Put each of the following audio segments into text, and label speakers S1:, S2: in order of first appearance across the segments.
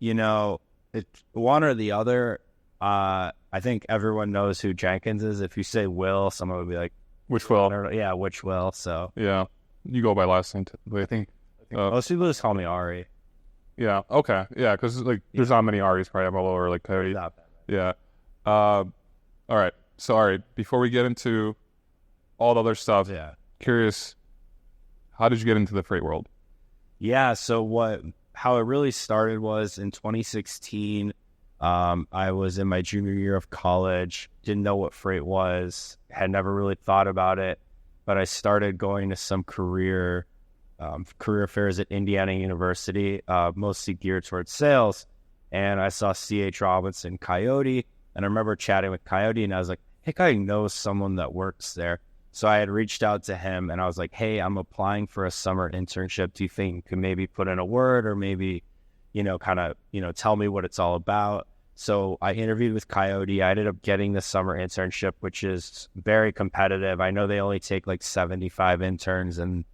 S1: it's one or the other. I think everyone knows who Jenkins is. If you say Will, someone would be like,
S2: Which Will?
S1: yeah, which Will? So
S2: Yeah. You go by last name typically.
S1: I think most people just call me Ari.
S2: Yeah. Okay. Yeah, because like there's not many Aris probably at MoLo or like Coyote.
S1: Not that
S2: Yeah. All right. So Ari, before we get into all the other stuff,
S1: Yeah.
S2: curious, how did you get into the freight world?
S1: Yeah. So how it really started was in 2016. I was in my junior year of college, didn't know what freight was, had never really thought about it, but I started going to some career fairs at Indiana University, mostly geared towards sales. And I saw C.H. Robinson, Coyote, and I remember chatting with Coyote, and I was like, I think I know someone that works there. So I had reached out to him, and I was like, hey, I'm applying for a summer internship. Do you think you could maybe put in a word or maybe, tell me what it's all about? So I interviewed with Coyote. I ended up getting the summer internship, which is very competitive. I know they only take like 75 interns and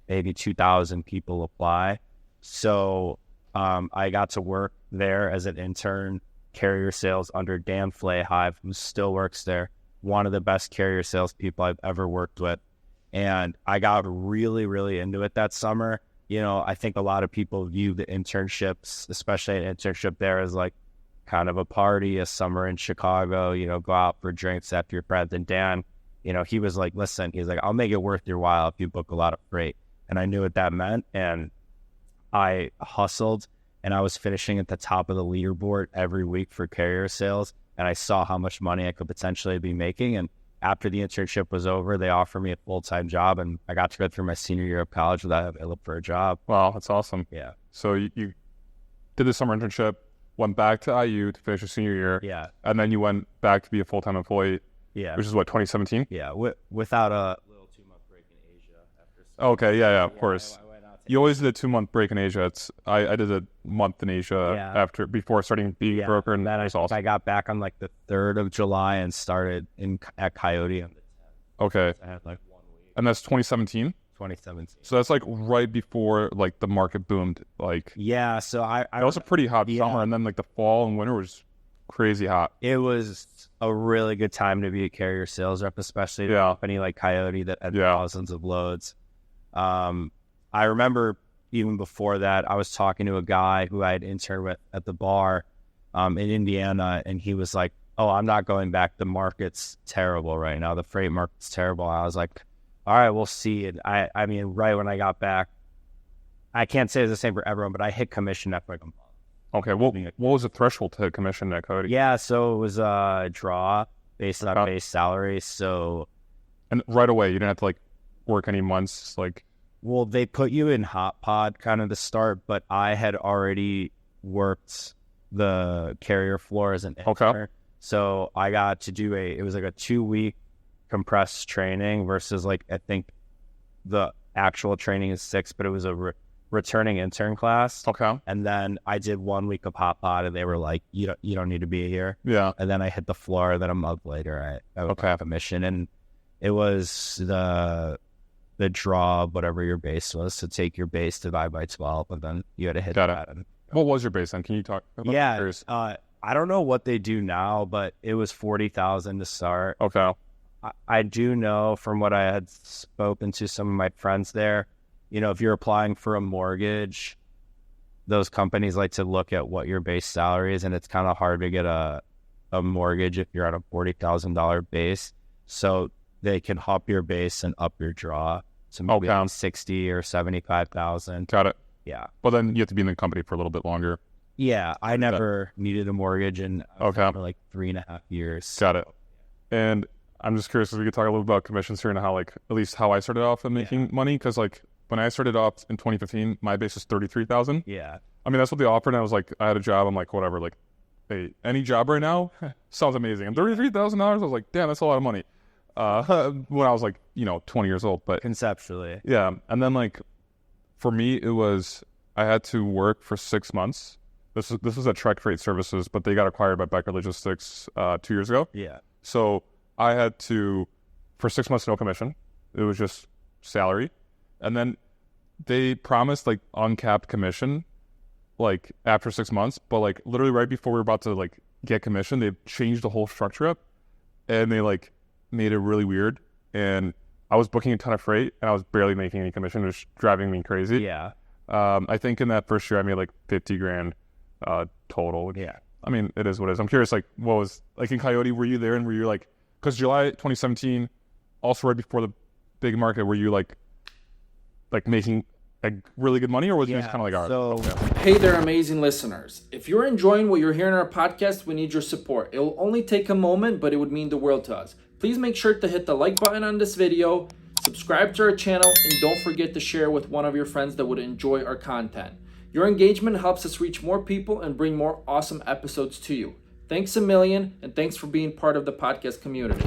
S1: maybe 2,000 people apply. So I got to work there as an intern, carrier sales under Dan Flayhive, who still works there. One of the best carrier salespeople I've ever worked with. And I got really, really into it that summer. I think a lot of people view the internships, especially an internship there, as like kind of a party, a summer in Chicago, go out for drinks after your friends. And Dan, he was like, listen, he's like, I'll make it worth your while if you book a lot of freight. And I knew what that meant. And I hustled, and I was finishing at the top of the leaderboard every week for carrier sales. And I saw how much money I could potentially be making. And after the internship was over, they offered me a full-time job, and I got to go through my senior year of college without having to look for a job.
S2: Wow, that's awesome.
S1: Yeah.
S2: So you did the summer internship, went back to IU to finish your senior year.
S1: Yeah.
S2: And then you went back to be a full-time employee.
S1: Yeah.
S2: Which is what, 2017?
S1: Yeah. Without a little 2-month break in Asia.
S2: Okay. Yeah. Of course.
S1: I went out
S2: You always did a 2-month break in Asia. I did a month in Asia before starting being a broker, and
S1: then
S2: that was awesome.
S1: I got back on like the 3rd of July and started at Coyote on the 10th.
S2: Okay.
S1: I had like 1 week.
S2: And that's 2017?
S1: 2017.
S2: So that's like right before like the market boomed. Like
S1: Yeah, so I
S2: it was a pretty hot summer, and then like the fall and winter was crazy hot.
S1: It was a really good time to be a carrier sales rep, especially at a company like Coyote that had thousands of loads. I remember even before that, I was talking to a guy who I had interned with at the bar in Indiana, and he was like, oh, I'm not going back. The market's terrible right now. The freight market's terrible. I was like, all right, we'll see. And I mean, right when I got back, I can't say it's the same for everyone, but I hit commission after like a month.
S2: Okay, what was the threshold to hit commission at Coyote?
S1: Yeah, so it was a draw based on base salary. So,
S2: and right away, you didn't have to like work any months, like.
S1: Well, they put you in hot pod kind of to start, but I had already worked the carrier floor as an intern. So I got to do it was like a 2-week compressed training versus like, I think the actual training is 6, but it was a returning intern class.
S2: Okay.
S1: And then I did 1 week of hot pod, and they were like, you don't need to be here.
S2: Yeah.
S1: And then I hit the floor. Then a month later, I would have a mission, and it was the draw of whatever your base was. So take your base, divide by 12, and then you had to hit that.
S2: What was your base then? Can you talk about
S1: that? I don't know what they do now, but it was 40,000 to start.
S2: Okay.
S1: I do know from what I had spoken to some of my friends there, if you're applying for a mortgage, those companies like to look at what your base salary is, and it's kind of hard to get a mortgage if you're at a $40,000 base. So they can up your base and up your draw. So maybe like 60 or 75,000.
S2: Got it.
S1: Yeah.
S2: Well, then you have to be in the company for a little bit longer.
S1: Yeah, I never needed a mortgage, and for like 3.5 years.
S2: Got it. And I'm just curious if we could talk a little about commissions here and how, like, at least how I started off in making money. Because, like, when I started off in 2015, my base was 33,000.
S1: Yeah.
S2: I mean, that's what they offered. And I was like, I had a job. I'm like, whatever. Like, hey, any job right now sounds amazing. And $33,000, I was like, damn, that's a lot of money. When I was like, 20 years old. But
S1: conceptually.
S2: Yeah. And then, like, for me, it was, I had to work for 6 months. This was at Trek Freight Services, but they got acquired by Becker Logistics 2 years ago.
S1: Yeah.
S2: So I had to, for 6 months, no commission. It was just salary. And then they promised like uncapped commission like after 6 months, but like literally right before we were about to like get commission, they changed the whole structure up, and they like made it really weird. And I was booking a ton of freight, and I was barely making any commission, which was driving me crazy.
S1: Yeah.
S2: I think in that first year I made like 50 grand total.
S1: Yeah.
S2: I mean, it is what it is. I'm curious, like, what was like in Coyote? Were you there, and were you like, because July 2017, also right before the big market, were you like making like really good money, or was it just kind of like ours?
S1: So
S3: Hey there, amazing listeners. If you're enjoying what you're hearing on our podcast, we need your support. It will only take a moment, but it would mean the world to us. Please make sure to hit the like button on this video, subscribe to our channel, and don't forget to share with one of your friends that would enjoy our content. Your engagement helps us reach more people and bring more awesome episodes to you. Thanks a million, and thanks for being part of the podcast community.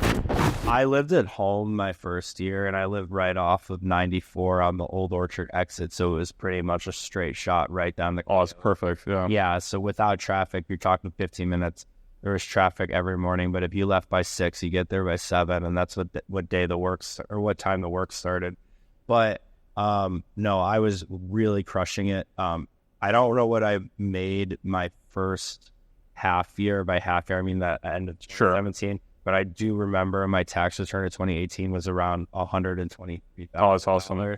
S1: I lived at home my first year, and I lived right off of 94 on the Old Orchard exit, so it was pretty much a straight shot right down the.
S2: Oh, it's perfect. Yeah.
S1: Yeah, so without traffic, you're talking 15 minutes. There was traffic every morning, but if you left by 6, you get there by 7, and that's what day the works or what time the work started. But no, I was really crushing it. I don't know what I made my first half year. By half year, I mean that end of 2017. But I do remember my tax return of 2018 was around $123,000.
S2: Oh, that's awesome.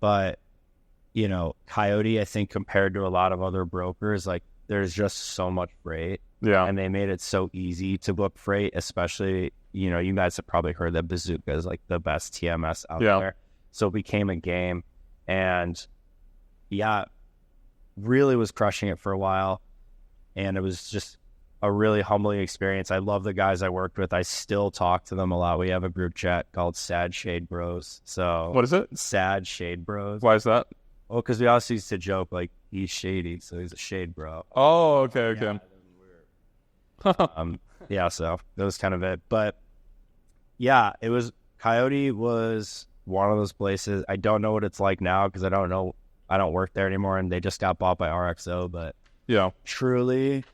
S1: But, you know, Coyote, I think compared to a lot of other brokers, like there's just so much freight.
S2: Yeah.
S1: And they made it so easy to book freight, especially, you know, you guys have probably heard that Bazooka is like the best TMS out there. So it became a game. And yeah, really was crushing it for a while. And it was just a really humbling experience. I love the guys I worked with. I still talk to them a lot. We have a group chat called Sad Shade Bros. So
S2: what is it?
S1: Sad Shade Bros.
S2: Why is that?
S1: Well, because we also used to joke like he's shady, so he's a shade bro.
S2: Oh, okay.
S1: Yeah, so that was kind of it. But yeah, it was Coyote was one of those places. I don't know what it's like now because I don't work there anymore, and they just got bought by RXO. But
S2: yeah,
S1: truly,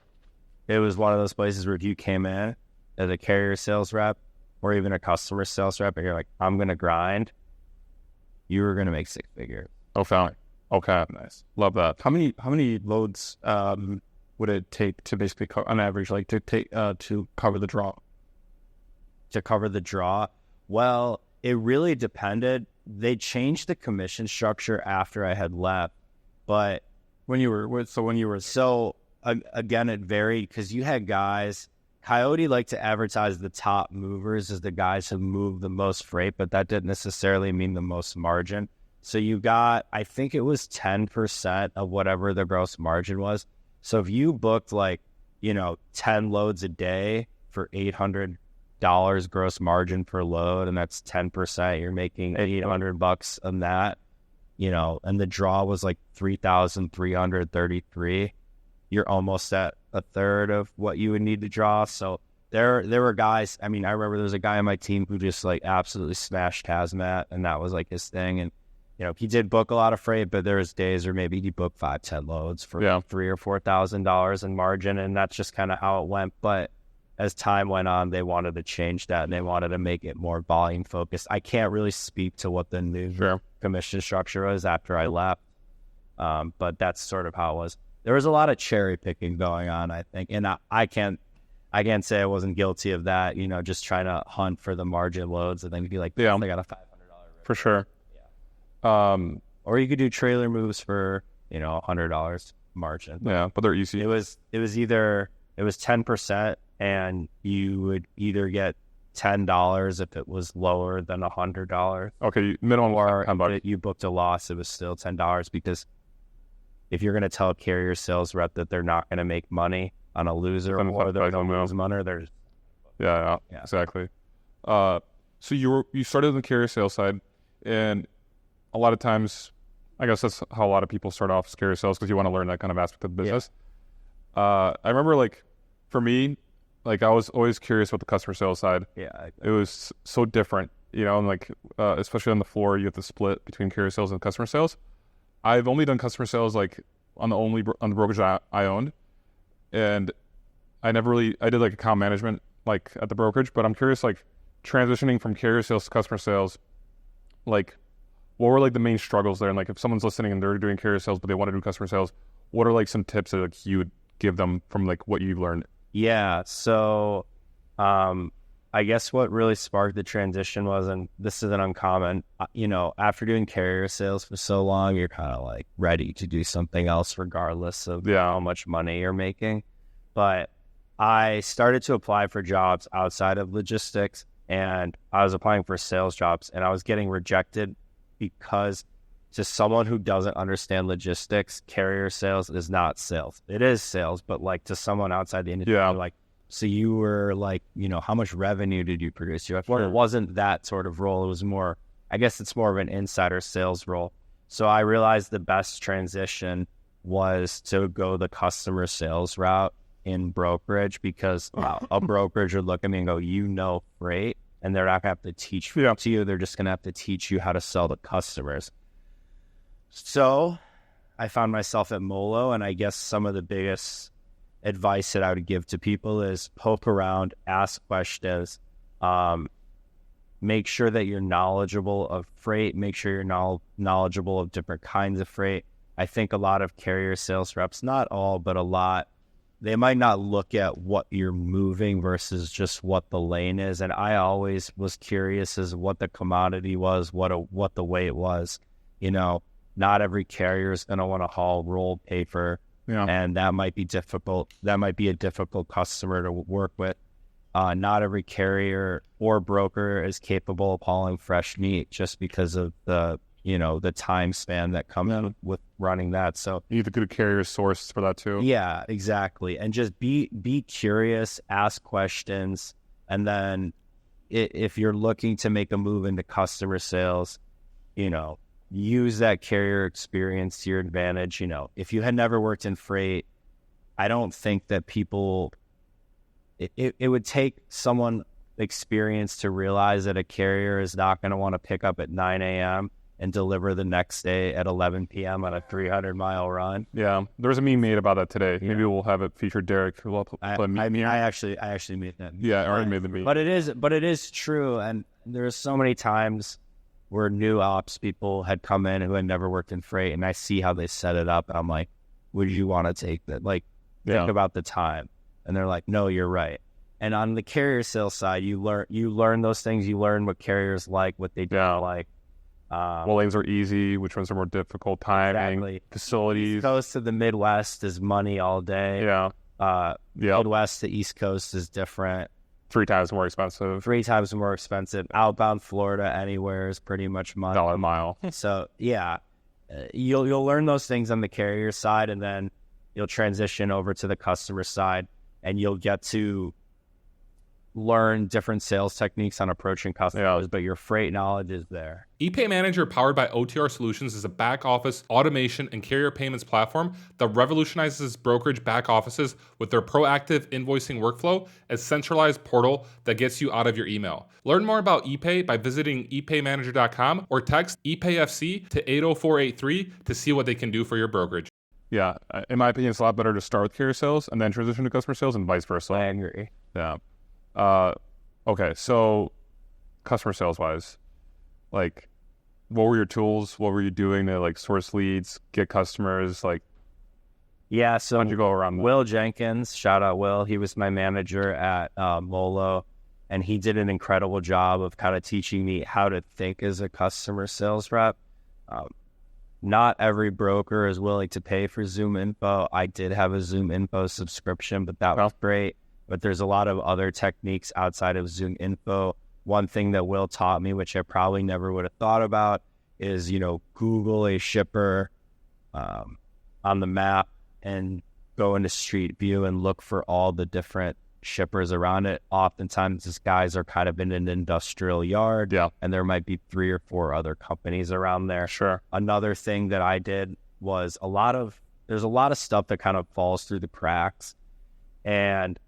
S1: it was one of those places where if you came in as a carrier sales rep or even a customer sales rep, and you're like, I'm gonna grind, you were gonna make 6 figures.
S2: Okay, nice. Love that.
S4: How many loads would it take to basically on average, like to cover the draw?
S1: To cover the draw? Well, it really depended. They changed the commission structure after I had left, but again, it varied because you had guys. Coyote liked to advertise the top movers as the guys who moved the most freight, but that didn't necessarily mean the most margin. So you got, I think it was 10% of whatever the gross margin was. So if you booked 10 loads a day for $800 gross margin per load, and that's 10%, you're making $800 on that, and the draw was like 3,333. You're almost at a third of what you would need to draw. So there were guys. I mean, I remember there was a guy on my team who just like absolutely smashed hazmat, and that was like his thing. And he did book a lot of freight, but there was days where maybe he booked 5-10 loads for $3,000 or $4,000 in margin, and that's just kind of how it went. But as time went on, they wanted to change that, and they wanted to make it more volume focused. I can't really speak to what the new commission structure was after I left, but that's sort of how it was. There was a lot of cherry picking going on, I think, and I can't say I wasn't guilty of that. Just trying to hunt for the margin loads, and then be like, I got a $500
S2: for sure.
S1: Or you could do trailer moves for $100 margin.
S2: Yeah, but they're easy.
S1: It was 10%, and you would either get $10 if it was lower than $100.
S2: Okay, minimum
S1: or
S2: $10.
S1: If you booked a loss, it was still $10 because if you're going to tell a carrier sales rep that they're not going to make money on a loser or they're going to lose money, there's
S2: yeah, exactly. So you started on the carrier sales side, and a lot of times, I guess that's how a lot of people start off as carrier sales because you want to learn that kind of aspect of the business. I remember, for me, I was always curious about the customer sales side.
S1: Yeah,
S2: it was so different, and especially on the floor, you have to split between carrier sales and customer sales. I've only done customer sales on the brokerage I owned, and I did account management at the brokerage. But I'm curious, transitioning from carrier sales to customer sales, what were like the main struggles there? And like if someone's listening and they're doing carrier sales, but they want to do customer sales, what are like some tips that like you would give them from like what you've learned?
S1: Yeah. So, I guess what really sparked the transition was, and this isn't uncommon, after doing carrier sales for so long, you're kind of like ready to do something else regardless of how much money you're making. But I started to apply for jobs outside of logistics, and I was applying for sales jobs, and I was getting rejected because to someone who doesn't understand logistics, carrier sales is not sales. It is sales, but like to someone outside the industry, like, so you were like, how much revenue did you produce? It wasn't that sort of role. It was more, I guess it's more of an insider sales role. So I realized the best transition was to go the customer sales route in brokerage, because a brokerage would look at me and go, freight, and they're not going to have to teach to you. They're just going to have to teach you how to sell to customers. So I found myself at MoLo, and I guess some of the biggest advice that I would give to people is poke around, ask questions, make sure that you're knowledgeable of freight, make sure you're knowledgeable of different kinds of freight. I think a lot of carrier sales reps, not all, but a lot, they might not look at what you're moving versus just what the lane is. And I always was curious as what the commodity was, what the weight was. Not every carrier is going to want to haul rolled paper. Yeah. And that might be difficult. That might be a difficult customer to work with. Not every carrier or broker is capable of hauling fresh meat just because of the time span that comes with running that. So
S2: you need a good carrier source for that too.
S1: Yeah, exactly. And just be curious, ask questions, and then if you're looking to make a move into customer sales, use that carrier experience to your advantage. If you had never worked in freight, I don't think that it would take someone experienced to realize that a carrier is not going to want to pick up at 9 a.m. and deliver the next day at 11 p.m. on a 300-mile run.
S2: Yeah, there's a meme made about that today. Yeah. Maybe we'll have it featured Derek.
S1: I actually made that meme.
S2: Yeah, I already made the meme.
S1: But it is true, and there's so many times where new ops people had come in who had never worked in freight, and I see how they set it up, and I'm like, would you want to take that? Like, think about the time. And they're like, no, you're right. And on the carrier sales side, you learn those things. You learn what carriers like, what they don't like.
S2: What lanes are easy, which ones are more difficult, timing, facilities.
S1: East Coast to the Midwest is money all day. Midwest to East Coast is different.
S2: 3 times more expensive.
S1: 3 times more expensive. Outbound Florida anywhere is pretty much money.
S2: $1 a mile.
S1: So you'll learn those things on the carrier side, and then you'll transition over to the customer side, and you'll get to learn different sales techniques on approaching customers, but your freight knowledge is there.
S5: ePay Manager, powered by OTR Solutions, is a back office automation and carrier payments platform that revolutionizes brokerage back offices with their proactive invoicing workflow, a centralized portal that gets you out of your email. Learn more about ePay by visiting epaymanager.com or text ePayFC to 80483 to see what they can do for your brokerage.
S2: Yeah, in my opinion, it's a lot better to start with carrier sales and then transition to customer sales and vice versa.
S1: I agree.
S2: Yeah. Okay, so customer sales wise, like, what were your tools? What were you doing to like source leads, get customers? Like,
S1: so
S2: how'd you go around that?
S1: Will Jenkins, shout out Will, he was my manager at MoLo, and he did an incredible job of kind of teaching me how to think as a customer sales rep. Not every broker is willing to pay for Zoom Info. I did have a Zoom Info subscription, but that was great. But there's a lot of other techniques outside of Zoom Info. One thing that Will taught me, which I probably never would have thought about, is, Google a shipper on the map and go into Street View and look for all the different shippers around it. Oftentimes, these guys are kind of in an industrial yard, and there might be 3 or 4 other companies around there.
S2: Sure.
S1: Another thing that I did was there's a lot of stuff that kind of falls through the cracks, and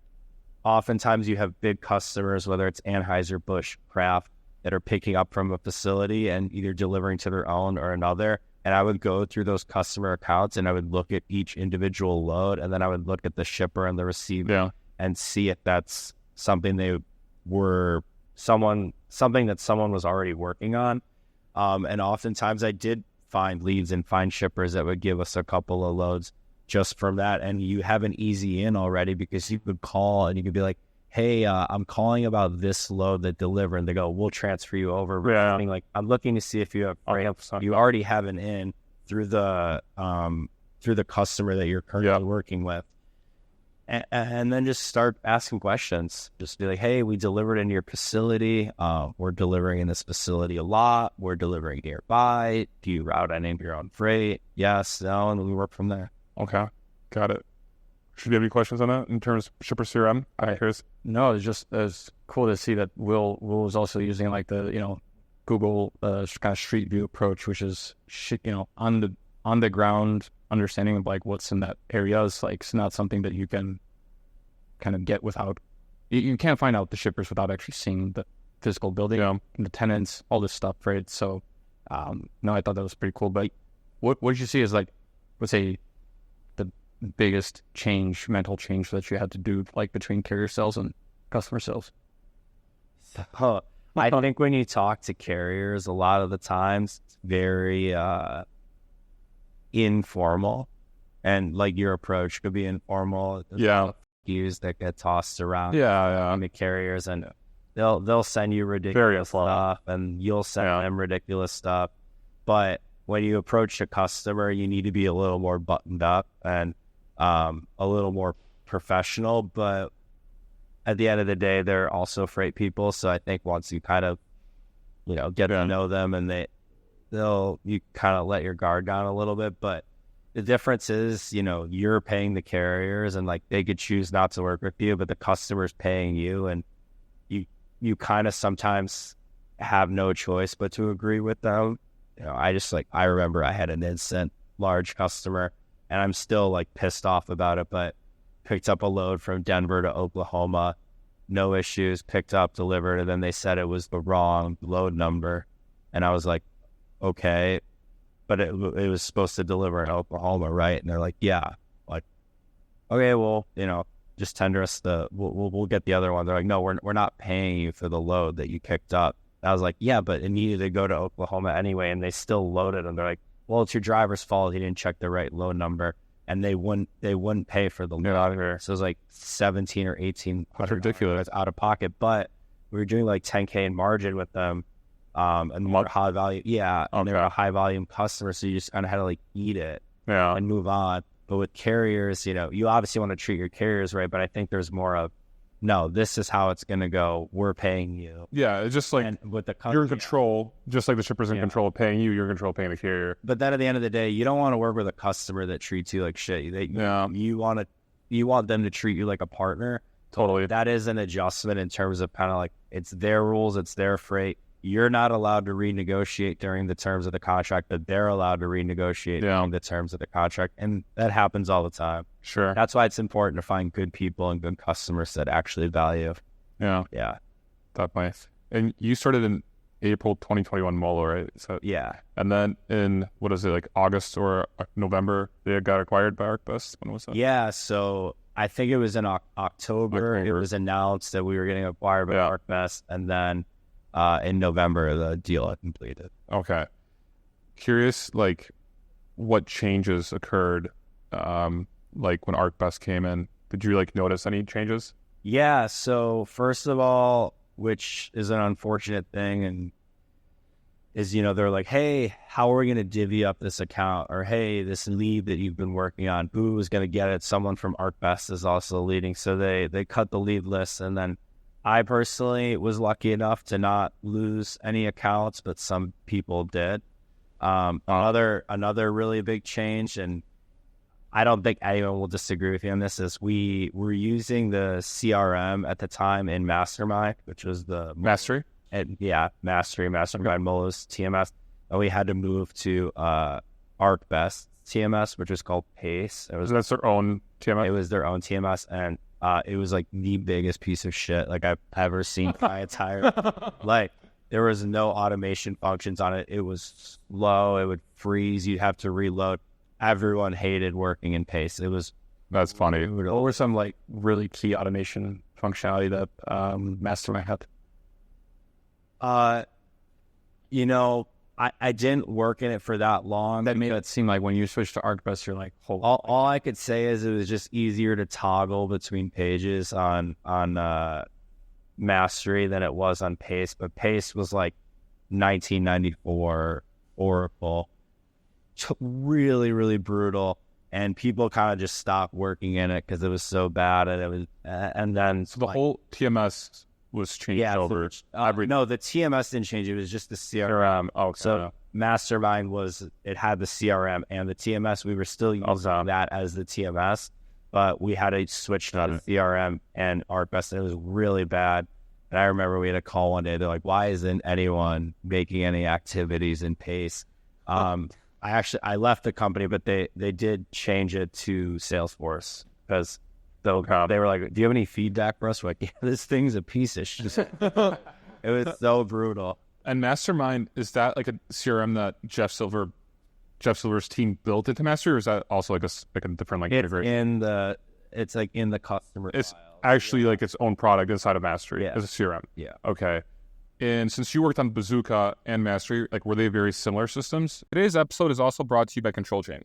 S1: oftentimes you have big customers, whether it's Anheuser-Busch, Kraft, that are picking up from a facility and either delivering to their own or another. And I would go through those customer accounts and I would look at each individual load, and then I would look at the shipper and the receiver and see if that's something something that someone was already working on. And oftentimes I did find leads and find shippers that would give us a couple of loads just from that. And you have an easy in already because you could call and you could be like, hey, I'm calling about this load that delivered. And they go, we'll transfer you over.
S2: Yeah.
S1: Like, I'm looking to see if you have freight. You already have an in through the customer that you're currently working with. And then just start asking questions. Just be like, hey, we delivered in your facility. We're delivering in this facility a lot. We're delivering nearby. Do you route any of your own freight? Yes, no, and we work from there.
S2: Okay, got it. Should you have any questions on that in terms of shipper CRM? I'm curious.
S4: No, it's cool to see that Will was also using like the Google kind of street view approach, which is on the ground understanding of like what's in that area is like it's not something that you can kind of get without. You can't find out the shippers without actually seeing the physical building, and the tenants, all this stuff, right? So, no, I thought that was pretty cool. But what did you see as like, let's say, the biggest mental change that you had to do, like between carrier sales and customer sales?
S1: I think when you talk to carriers, a lot of the times it's very informal, and like your approach could be informal. There's cues that get tossed around. The carriers, and they'll send you ridiculous stuff, and you'll send them ridiculous stuff. But when you approach a customer, you need to be a little more buttoned up and a little more professional. But at the end of the day, they're also freight people. So I think once you kind of, get to know them, and you kind of let your guard down a little bit. But the difference is, you're paying the carriers, and like they could choose not to work with you, but the customer's paying you, and you kind of sometimes have no choice but to agree with them. I remember I had an instant large customer, and I'm still like pissed off about it, but picked up a load from Denver to Oklahoma, no issues, picked up, delivered, and then they said it was the wrong load number. And I was like, okay, but it was supposed to deliver in Oklahoma, right? And they're like, yeah. Like, okay, well, just tender us we'll get the other one. They're like, no, we're not paying you for the load that you picked up. I was like, yeah, but it needed to go to Oklahoma anyway, and they still loaded. And they're like, well, it's your driver's fault. He didn't check the right load number, and they wouldn't pay for the load out of here. So it was like 17 or 18.
S2: That's ridiculous.
S1: Out of pocket, but we were doing like 10K in margin with them, and more high value. Yeah, and they were a high volume customer, so you just kind of had to like eat it, and move on. But with carriers, you obviously want to treat your carriers right, but I think there's more of, no, this is how it's going to go. We're paying you.
S2: Yeah, it's just like
S1: with the
S2: you're in control, just like the shipper's in control of paying you, you're in control of paying the carrier.
S1: But then at the end of the day, you don't want to work with a customer that treats you like shit. You want them to treat you like a partner.
S2: Totally.
S1: That is an adjustment in terms of kind of like, it's their rules, it's their freight. You're not allowed to renegotiate during the terms of the contract, but they're allowed to renegotiate during the terms of the contract. And that happens all the time.
S2: Sure.
S1: That's why it's important to find good people and good customers that actually value.
S2: Yeah. That's nice. And you started in April 2021 MoLo, right? So and then in like August or November they got acquired by ArcBest. When was that?
S1: Yeah, so I think it was in October. It was announced that we were getting acquired by ArcBest, and then in November the deal had completed.
S2: Okay. Curious, like what changes occurred, like when ArcBest came in? Did you like notice any changes?
S1: Yeah. So first of all, which is an unfortunate thing, and is, they're like, hey, how are we going to divvy up this account? Or, hey, this lead that you've been working on, who is going to get it? Someone from ArcBest is also leading. So they cut the lead list. And then I personally was lucky enough to not lose any accounts, but some people did. Another really big change, and I don't think anyone will disagree with you on this, is we were using the CRM at the time in Mastermind, which was the
S2: Mastery.
S1: Mastermind MoLo's TMS, and we had to move to ArcBest TMS, which was called Pace.
S2: That's their own TMS.
S1: It was their own TMS, and it was like the biggest piece of shit like I've ever seen in my entire like. There was no automation functions on it. It was slow. It would freeze. You'd have to reload. Everyone hated working in Pace.
S2: That's funny.
S4: What were some like really key automation functionality that Mastermind had?
S1: I didn't work in it for that long.
S4: That made it seem like when you switched to ArcBest, you're like,
S1: all I could say is it was just easier to toggle between pages on Mastery than it was on Pace. But Pace was like 1994 Oracle, really, really brutal. And people kind of just stopped working in it because it was so bad. And it was, and then
S2: So the whole TMS was changed over.
S1: No, the TMS didn't change. It was just the CRM.
S2: Okay.
S1: So Mastermind it had the CRM and the TMS. We were still using that as the TMS, but we had to switch to the CRM and ArcBest. And it was really bad. And I remember we had a call one day. They're like, "Why isn't anyone making any activities in Pace?" I left the company, but they did change it to Salesforce because they were like, "Do you have any feedback for us?" We're like, "Yeah, this thing's a piece of shit." It was so brutal.
S2: And Mastermind, is that like a CRM that Jeff Silver's team built into Mastery, or is that also like a different like integration?
S1: It's like in the customer.
S2: It's
S1: files.
S2: actually like its own product inside of Mastery as a CRM.
S1: Yeah.
S2: Okay. And since you worked on Bazooka and Mastery, like were they very similar systems? Today's episode is also brought to you by Control Chain.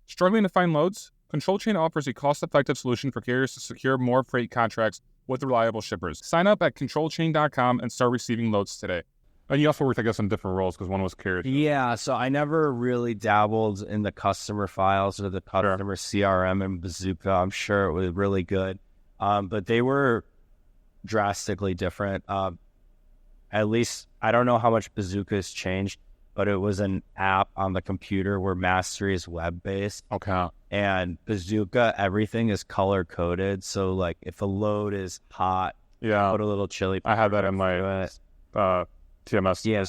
S2: Struggling to find loads? Control Chain offers a cost-effective solution for carriers to secure more freight contracts with reliable shippers. Sign up at controlchain.com and start receiving loads today. And you also worked, I guess, in different roles because one was carrier.
S1: Yeah, so I never really dabbled in the customer files or the customer CRM and Bazooka. I'm sure it was really good, but they were drastically different. At least, I don't know how much Bazooka has changed, but it was an app on the computer where Mastery is web-based.
S2: Okay.
S1: And Bazooka, everything is color-coded. So, like, if a load is hot, put a little chili.
S2: I had that in my TMS.
S1: Yeah.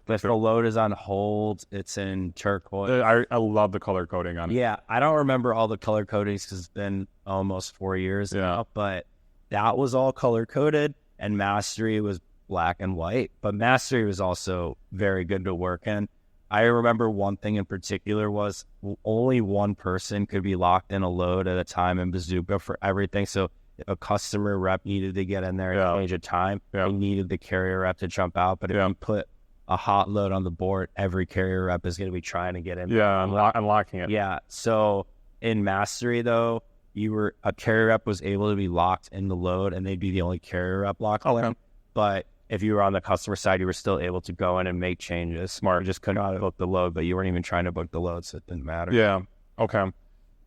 S1: If the load is on hold, it's in turquoise.
S2: I love the color coding on it.
S1: Yeah. I don't remember all the color codings because it's been almost 4 years now, but that was all color-coded, and Mastery was black and white, but Mastery was also very good to work in. I remember one thing in particular was only one person could be locked in a load at a time in Bazooka for everything. So if a customer rep needed to get in there and change a time, they needed the carrier rep to jump out. But if you put a hot load on the board, every carrier rep is going to be trying to get in.
S2: Yeah, unlocking it.
S1: Yeah. So in Mastery, though, a carrier rep was able to be locked in the load, and they'd be the only carrier rep locked in. But if you were on the customer side, you were still able to go in and make changes. Smart. You just couldn't book the load, but you weren't even trying to book the load, so it didn't matter.
S2: Yeah. Okay.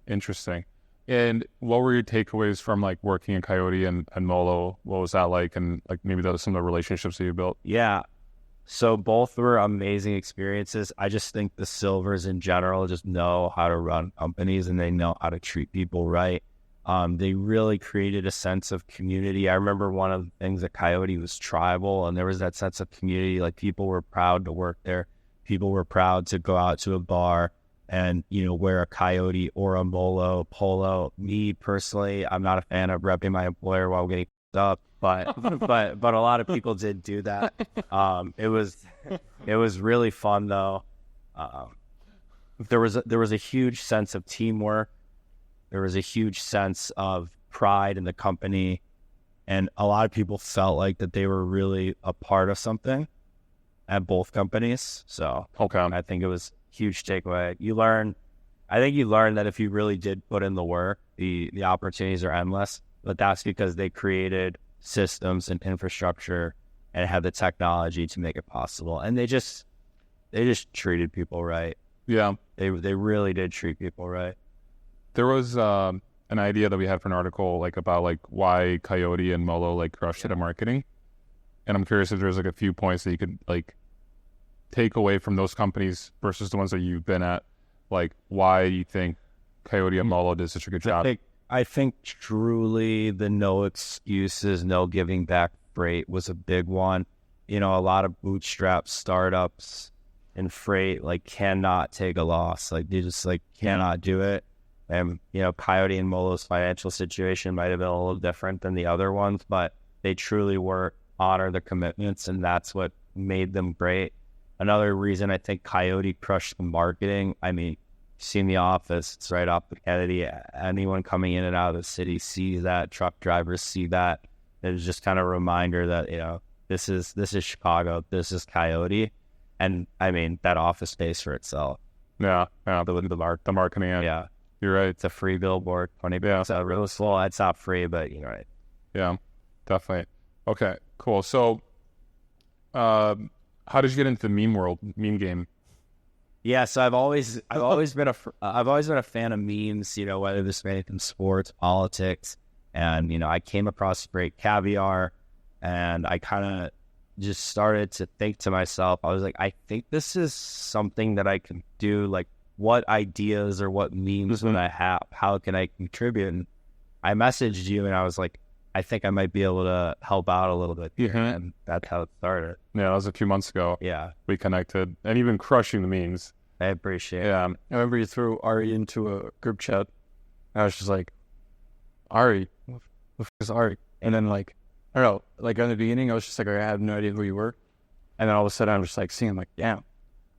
S2: Interesting. And what were your takeaways from like working in Coyote and MoLo? What was that like? And like maybe some of the relationships that you built?
S1: Yeah. So both were amazing experiences. I just think the Silvers in general just know how to run companies, and they know how to treat people right. They really created a sense of community. I remember one of the things at Coyote was tribal, and there was that sense of community. Like, people were proud to work there. People were proud to go out to a bar and, wear a Coyote or a MoLo polo. Me personally, I'm not a fan of repping my employer while getting up, but a lot of people did do that. It was really fun though. There was a huge sense of teamwork. There was a huge sense of pride in the company, and a lot of people felt like that they were really a part of something at both companies. So I think it was a huge takeaway. I think you learn that if you really did put in the work, the opportunities are endless, but that's because they created systems and infrastructure and had the technology to make it possible. And they just treated people right.
S2: Yeah.
S1: They really did treat people right.
S2: There was an idea that we had for an article like about like why Coyote and MoLo like crushed it at marketing, and I'm curious if there's like a few points that you could like take away from those companies versus the ones that you've been at, like why you think Coyote and MoLo did such a good job.
S1: I think truly the no excuses, no giving back freight was a big one. A lot of bootstrap startups in freight like cannot take a loss. Like, they just like cannot do it. And, Coyote and MoLo's financial situation might have been a little different than the other ones, but they truly were honor the commitments, and that's what made them great. Another reason I think Coyote crushed the marketing, I mean, seen The Office, it's right off the Kennedy. Anyone coming in and out of the city sees that. Truck drivers see that. It was just kind of a reminder that, this is Chicago, this is Coyote. And I mean, that office pays for itself.
S2: Yeah. The marketing end.
S1: Yeah.
S2: You're right.
S1: It's a free billboard, 20 bucks.
S2: Yeah.
S1: Really slow. It's not free, but you know, right.
S2: Yeah, definitely. Okay, cool. So, how did you get into the meme game?
S1: Yeah, so I've always been a fan of memes, you know, whether this be in sports, politics, and you know, I came across Freight Caviar, and I kind of just started to think to myself, I was like, I think this is something that I can do. Like, what ideas or what memes would I have? How can I contribute? And I messaged you, and I was like, I think I might be able to help out a little bit here, and that's how it started.
S2: Yeah, that was a few months ago.
S1: Yeah,
S2: we connected, and you've been crushing the memes.
S1: I appreciate it.
S2: Yeah,
S4: I remember you threw Ari into a group chat. I was just like, Ari, what the fuck is Ari? And then like, I don't know, like in the beginning, I was just like, I had no idea who you were. And then all of a sudden, I'm just like seeing like, damn,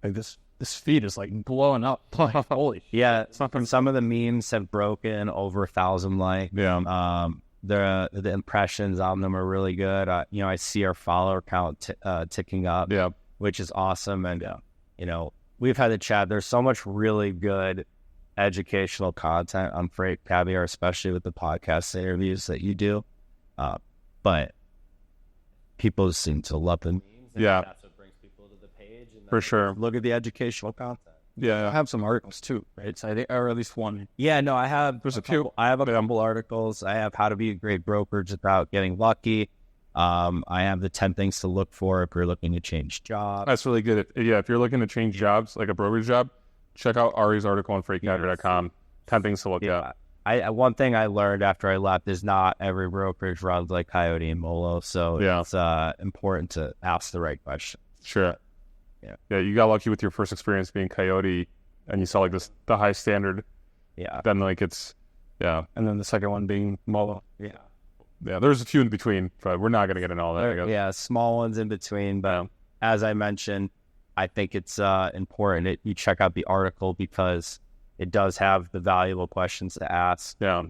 S4: like this feed is like blowing up. Like, holy shit.
S1: Yeah, some of the memes have broken over 1,000 likes.
S2: Yeah.
S1: The impressions on them are really good. You know, I see our follower count ticking up.
S2: Yeah,
S1: which is awesome. And you know, we've had the chat. There's so much really good educational content on Freight Caviar, especially with the podcast interviews that you do. But people seem to love the memes.
S2: Yeah,
S1: that's what brings people to the page. And
S2: for sure.
S1: Look at the educational content.
S2: Yeah,
S4: I have some articles too, right? So I think, or at least one.
S1: Yeah, no, I have.
S2: There's a few.
S1: I have a couple articles. I have how to be a great brokerage without getting lucky. I have the 10 things to look for if you're looking to change jobs.
S2: That's really good. If you're looking to change jobs, like a brokerage job, check out Ari's article on FreightCaviar.com. 10 things to look at.
S1: One thing I learned after I left is not every brokerage runs like Coyote and MoLo, so it's important to ask the right question.
S2: Sure. Yeah, you got lucky with your first experience being Coyote, and you saw like the high standard.
S1: Yeah.
S2: Then like it's
S4: and then the second one being MoLo.
S1: Yeah.
S2: Yeah, there's a few in between, but we're not going to get into all that. I guess.
S1: Yeah, small ones in between. But as I mentioned, I think it's important that you check out the article because it does have the valuable questions to ask.
S2: Yeah.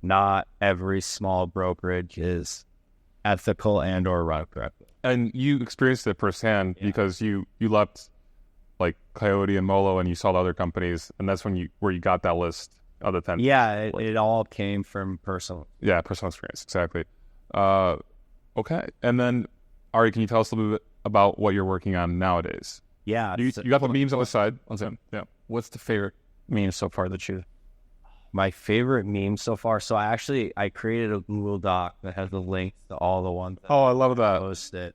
S1: Not every small brokerage is ethical and or run correctly.
S2: And you experienced it firsthand because you left like Coyote and MoLo and you saw the other companies, and that's when you got that list of the 10.
S1: Yeah, it all came from personal.
S2: Yeah, personal experience, exactly. Okay, and then Ari, can you tell us a little bit about what you're working on nowadays?
S1: Yeah,
S2: you got the memes on the side.
S4: Yeah. What's the favorite meme so far that you?
S1: My favorite meme so far. So I created a Google Doc that has the links to all the ones.
S2: Oh, I love that.
S1: Posted.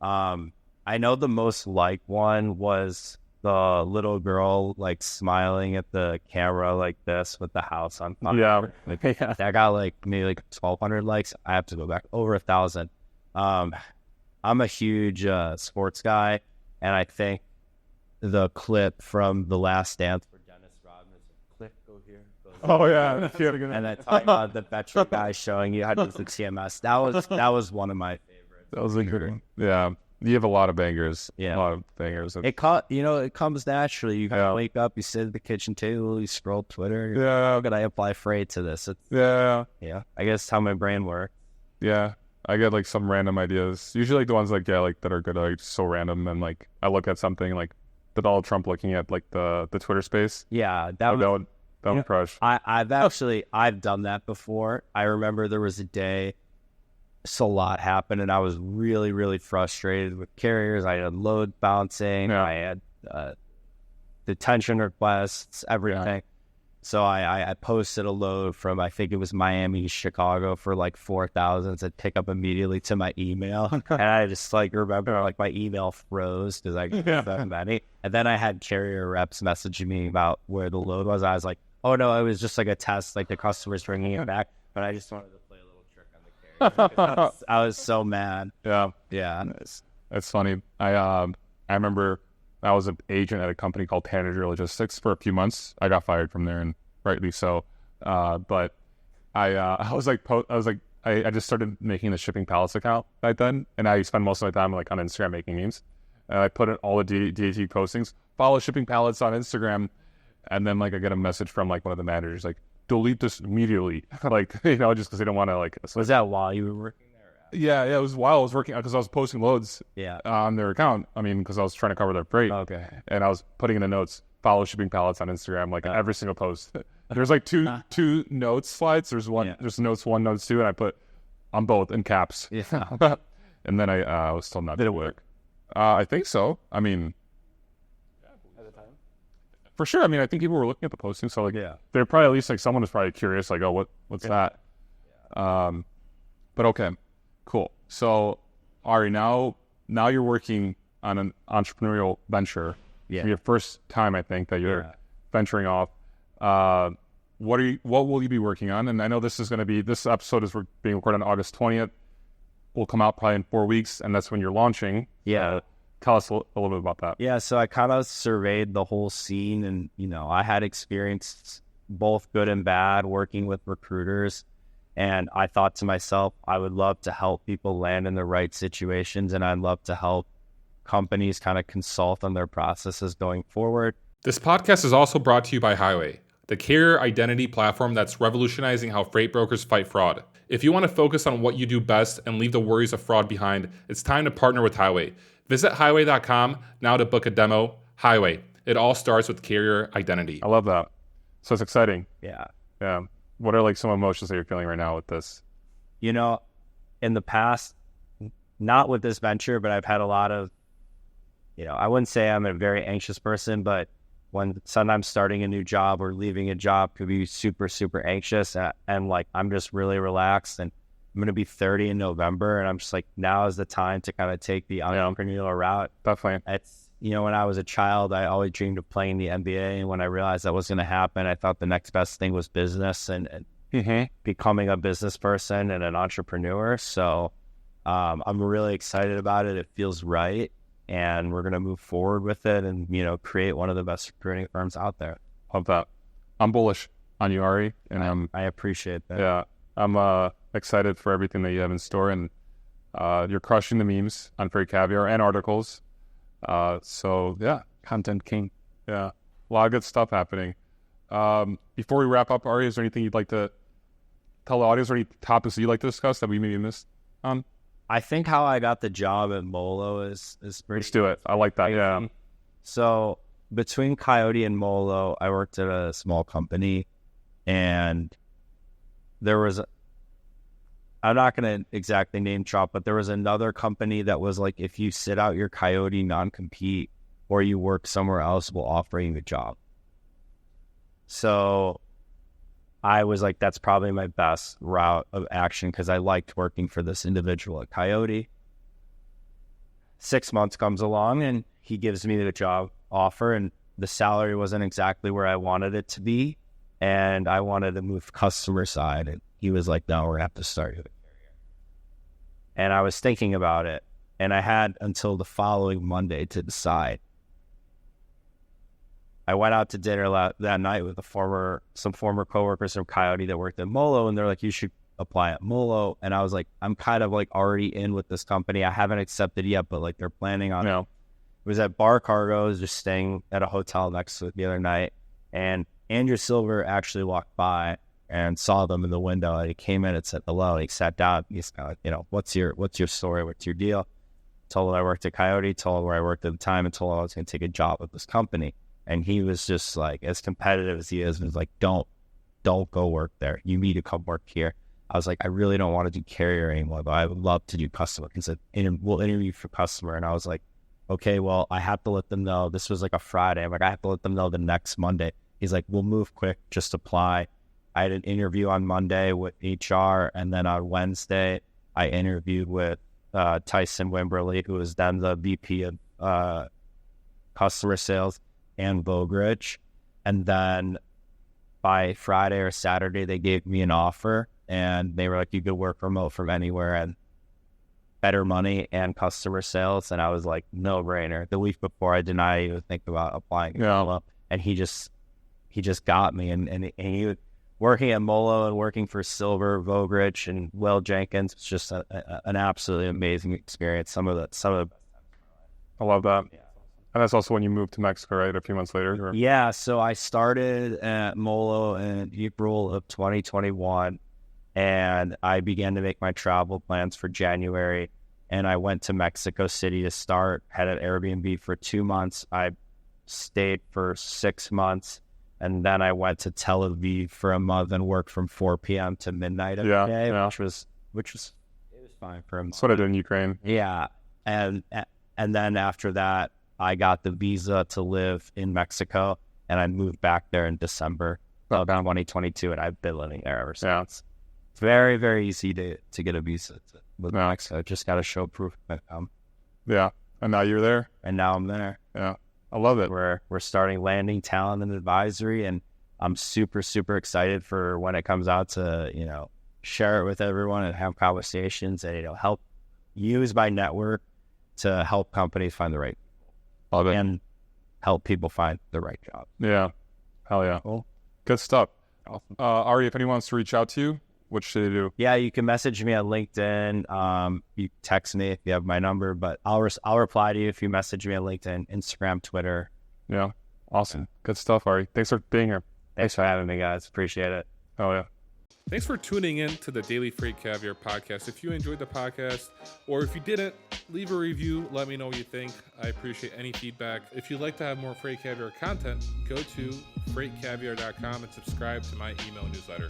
S1: I know the most liked one was the little girl like smiling at the camera like this with the house on fire.
S2: Yeah.
S1: That got like maybe like 1,200 likes. I have to go back over 1,000. I'm a huge sports guy, and I think the clip from The Last Dance for Dennis Rodman is click go here.
S2: Oh yeah.
S1: And then talking about the veteran guy showing you how to use the TMS. That was one of my favorites.
S2: That was a good one. Yeah. You have a lot of bangers.
S1: Yeah.
S2: A lot of bangers.
S1: It comes naturally. You kind of wake up, you sit at the kitchen table, you scroll Twitter. How could I apply freight to this?
S2: Yeah.
S1: I guess how my brain works.
S2: Yeah. I get like some random ideas. Usually like the ones like that are good, like so random, and like I look at something like the Donald Trump looking at like the Twitter space.
S1: Yeah,
S2: that would crush.
S1: I've done that before. I remember there was a day a lot happened, and I was really, really frustrated with carriers. I had load bouncing. I had detention requests, everything. So I posted a load from, I think it was Miami to Chicago for like 4,000 to pick up immediately to my email. And I just like remember like my email froze because I got so many. And then I had carrier reps messaging me about where the load was. I was like, oh no, it was just like a test, like the customer's bringing it back. But I just wanted to play a little trick on the carrier. I was so mad.
S2: Yeah. That's funny. I remember I was an agent at a company called Tanager Logistics for a few months. I got fired from there, and rightly so. But I just started making the shipping pallets account right then, and I spend most of my time like on Instagram making memes. And I put in all the DAT postings, follow shipping pallets on Instagram, and then like I get a message from like one of the managers like, delete this immediately, like just because they don't want to like.
S1: Was that while you were working there?
S2: Yeah, it was wild. I was working because I was posting loads
S1: Yeah.
S2: on their account. I mean, because I was trying to cover their freight.
S1: Okay.
S2: And I was putting in the notes, follow shipping pallets on Instagram, like every single post. There's like two notes slides. There's one, there's notes 1, notes 2, and I put on both in caps.
S1: Yeah.
S2: And then I was told not to.
S1: Did it work?
S2: I think so. I mean, for sure. I mean, I think people were looking at the posting, so like, they're probably at least like someone was probably curious, like, oh, what's that? But okay, cool. So, Ari, now you're working on an entrepreneurial venture.
S1: Yeah.
S2: For your first time, I think that you're venturing off. What will you be working on? And I know this episode is being recorded on August 20th. Will come out probably in 4 weeks, and that's when you're launching.
S1: Yeah.
S2: Tell us a little bit about that.
S1: Yeah, so I kind of surveyed the whole scene, and, I had experience both good and bad working with recruiters. And I thought to myself, I would love to help people land in the right situations, and I'd love to help companies kind of consult on their processes going forward.
S5: This podcast is also brought to you by Highway, the carrier identity platform that's revolutionizing how freight brokers fight fraud. If you want to focus on what you do best and leave the worries of fraud behind, it's time to partner with Highway. Visit highway.com now to book a demo. Highway. It all starts with carrier identity.
S2: I love that. So it's exciting.
S1: Yeah.
S2: Yeah. What are like some emotions that you're feeling right now with this?
S1: In the past, not with this venture, but I've had a lot of, I wouldn't say I'm a very anxious person, but when sometimes starting a new job or leaving a job could be super, super anxious. And like, I'm just really relaxed, and I'm going to be 30 in November. And I'm just like, now is the time to kind of take the entrepreneurial route.
S2: Definitely.
S1: It's, when I was a child, I always dreamed of playing the NBA. And when I realized that was going to happen, I thought the next best thing was business and becoming a business person and an entrepreneur. So I'm really excited about it. It feels right. And we're going to move forward with it and, create one of the best recruiting firms out there.
S2: Love that. I'm bullish on you, Ari. And
S1: I appreciate that.
S2: Yeah. I'm excited for everything that you have in store. And you're crushing the memes on Freight Caviar and articles. So, yeah.
S4: Content king.
S2: Yeah. A lot of good stuff happening. Before we wrap up, Ari, is there anything you'd like to tell the audience, or any topics that you'd like to discuss that we maybe missed on?
S1: I think how I got the job at MoLo is pretty.
S2: Let's do it. I like that. Yeah.
S1: So between Coyote and MoLo, I worked at a small company, and there was, I'm not going to exactly name drop, but there was another company that was like, if you sit out your Coyote non-compete or you work somewhere else, we'll offer you a job. So I was like, that's probably my best route of action, because I liked working for this individual at Coyote. 6 months comes along, and he gives me the job offer, and the salary wasn't exactly where I wanted it to be, and I wanted to move customer side, and he was like, no, we're going to have to start you with a carrier. And I was thinking about it, and I had until the following Monday to decide. I went out to dinner that night with some former coworkers from Coyote that worked at MoLo, and they're like, you should apply at MoLo. And I was like, I'm kind of like already in with this company. I haven't accepted yet, but like they're planning on it. It was at Bar Cargo. I was just staying at a hotel next to it the other night, and Andrew Silver actually walked by and saw them in the window, and he came in and said hello, and he sat down. He's kind of like, what's your story? What's your deal? Told him I worked at Coyote, told him where I worked at the time, and told him I was going to take a job at this company. And he was just like, as competitive as he is, was like, don't go work there. You need to come work here. I was like, I really don't want to do carrier anymore, but I would love to do customer. He said, we'll interview for customer. And I was like, okay, well, I have to let them know. This was like a Friday. I'm like, I have to let them know the next Monday. He's like, we'll move quick, just apply. I had an interview on Monday with HR, and then on Wednesday, I interviewed with Tyson Wimberly, who was then the VP of customer sales and Vogridge. And then by Friday or Saturday, they gave me an offer, and they were like, you could work remote from anywhere and better money and customer sales. And I was like, no brainer. The week before, I did not even think about applying.
S2: Yeah.
S1: And he just got me, and he was working at MoLo and working for Silver, Vogridge, and Will Jenkins. It's just an absolutely amazing experience. Some of the best times.
S2: I love that.
S1: Yeah.
S2: And that's also when you moved to Mexico, right? A few months later? Or?
S1: Yeah, so I started at MoLo in April of 2021, and I began to make my travel plans for January. And I went to Mexico City to start, had an Airbnb for 2 months. I stayed for 6 months, and then I went to Tel Aviv for a month and worked from 4 p.m. to midnight every day, which was it was fine for a month.
S2: That's what I did in Ukraine.
S1: Yeah, and then after that, I got the visa to live in Mexico, and I moved back there in December of 2022, and I've been living there ever since.
S2: Yeah.
S1: It's very, very easy to get a visa with Mexico. Just got to show proof of income.
S2: Yeah, and now you're there.
S1: And now I'm there.
S2: Yeah, I love it.
S1: We're starting landing talent and advisory, and I'm super, super excited for when it comes out to, share it with everyone and have conversations and, help use my network to help companies find the right people.
S2: Love it.
S1: And help people find the right job.
S2: Yeah. Hell yeah.
S1: Cool.
S2: Good stuff.
S1: Awesome.
S2: Ari, if anyone wants to reach out to you, what should they do?
S1: Yeah, you can message me on LinkedIn. You text me if you have my number, but I'll reply to you if you message me on LinkedIn, Instagram, Twitter.
S2: Yeah. Awesome. Good stuff, Ari. Thanks for being here.
S1: Thanks for having me, guys. Appreciate it.
S2: Oh, yeah.
S5: Thanks for tuning in to the Daily Freight Caviar podcast. If you enjoyed the podcast, or if you didn't, leave a review. Let me know what you think. I appreciate any feedback. If you'd like to have more Freight Caviar content, go to freightcaviar.com and subscribe to my email newsletter.